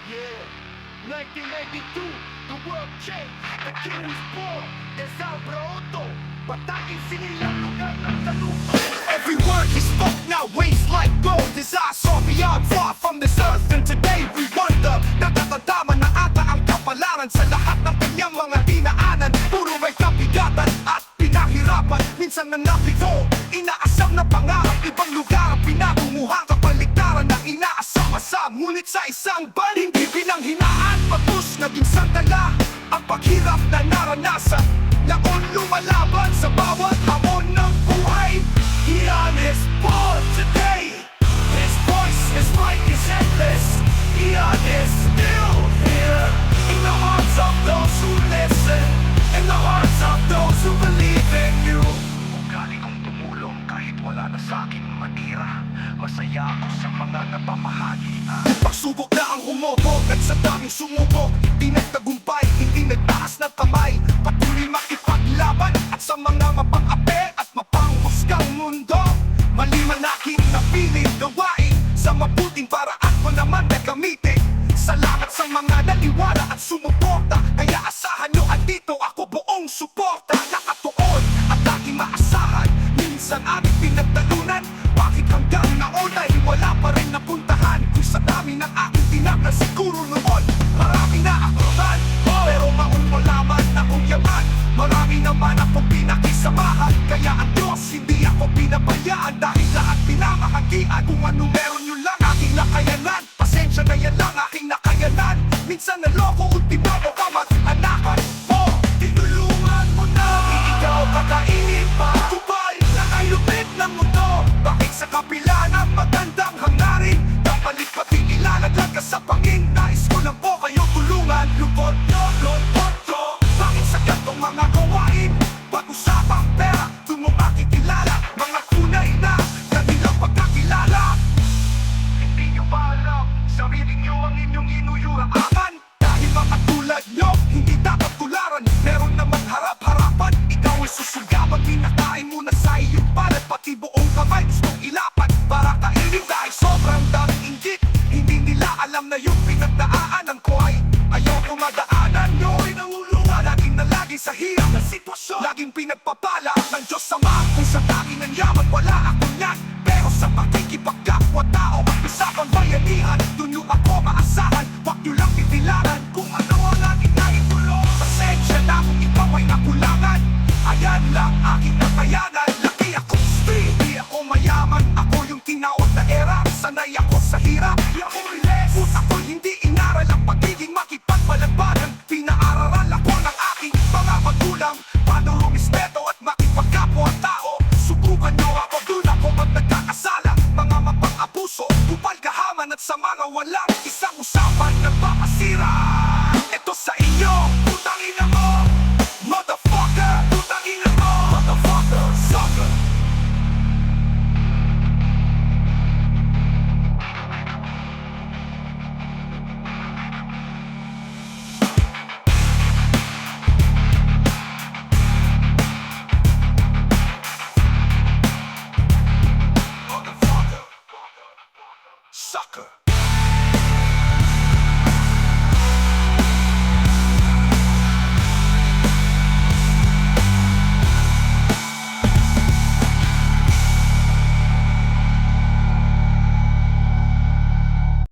Yeah, 1992, the world changed. The king was born, Esabra Otto. Patakin sinilang lugar ng talupa. Every word he spoke now weighs like gold. His eyes saw beyond, far from this earth. And today we wonder, natatatama na ata ang kapalaran sa lahat ng kanyang mga dinaanan. Puro may kapigatan at pinahirapan. Minsan na napito, inaasam na pangarap. Ibang lugar ang pinatumuhang kapaligtaran ng inaasam-asam. Ngunit sa isang ban, hindi pinanghinaan. Patus naging sandala ang paghirap na naranasan. Laon lumalaban sa bawat hamon ng buhay. Iyan is born today. His voice, his might is endless. Iyan is still here in the hearts of those who listen, in the hearts of those who believe in you. Ugali kong tumulong kahit wala na sa'king matira. Masaya ako sa mga napamahagi. Pagsubok na ang humobog at sa daming sumubok, hindi nagtagumpay, hindi nagtaas ng kamay. Patuloy makipaglaban at sa mga mapang-ape at mapanghusgang mundo. Mali man aking napiling gawain, sa mabuting paraan ko naman nagamitin. Salamat sa mga naniwala at sumuporta, kaya asahan nyo at dito ako buong suporta. Nakatuon at aking maasahan, minsan aming pinagtalunan. Bakit hanggang naon ay wala pa rin napuntahan? Kung sa dami ng aking tinapla siguro noon, marami na akroban, pero maun mo laman akong yaman. Marami naman akong pinakisamahan, kaya ang Diyos hindi ako pinabayaan. Dahil lahat pinamahagian, kung ano meron yun lang aking nakayanan. Pasensya na yan lang aking nakayanan. Minsan naloko, ultimo mo kamag-anakan mo. Tinulungan mo na, ikaw kakainin pa. Kupal na ay lupit ng mundo. Bakit sa kapila ng magandang hangarin, kapalit pati ilalaglag ka sa pangin. Nais ko lang po kayo tulungan, lupot nyo, lupot ko. Bakit sa gantong mga gawain, pag-usapang pera, doon mo makikilala mga tunay na kanilang pagkakilala. Hindi nyo ba alam, sarili nyo ang inyong inuyuraan? Dahil mga tulad nyo, hindi dapat tularan. Meron naman harap-harapan, ikaw ay susugaban. Pinakain mo na sa iyong palad, pati buong kamay gustong ilapan para kainin. Dahil sobrang daming inggit, hindi nila alam na yung pinagdaanan ko ay ayaw ko madaanan. Nyo ay nangulungan, laging na lagi sa hirap na sitwasyon. Laging pinagpapala ng Diyos Ama. Kung sa tanging ng yaman, wala ako niyan. Pero sa pakikipagkapwa tao at usapang bayanihan, dun nyo ako maasahan. Huwag nyo lang titilaran kung ano ang aking naitulong. Pasensya na kung ikaw ay nakulangan. Ayan lang aking nakayanan. Laki akong street, di ako mayaman. Ako yung tinaot na era, sanay ako sa hirap. Di ako relax, ako'y hindi inaral ang pagiging makipagpalagbanan. Pinaararal ako ng aking mga magulang, paano rumispeto at makipagkapwa tao. Subukan nyo ako, dun ako pag nagkakasala. Mga mapang-abuso, kupal kahaman at sa mga walang isang usapan nagpapasira.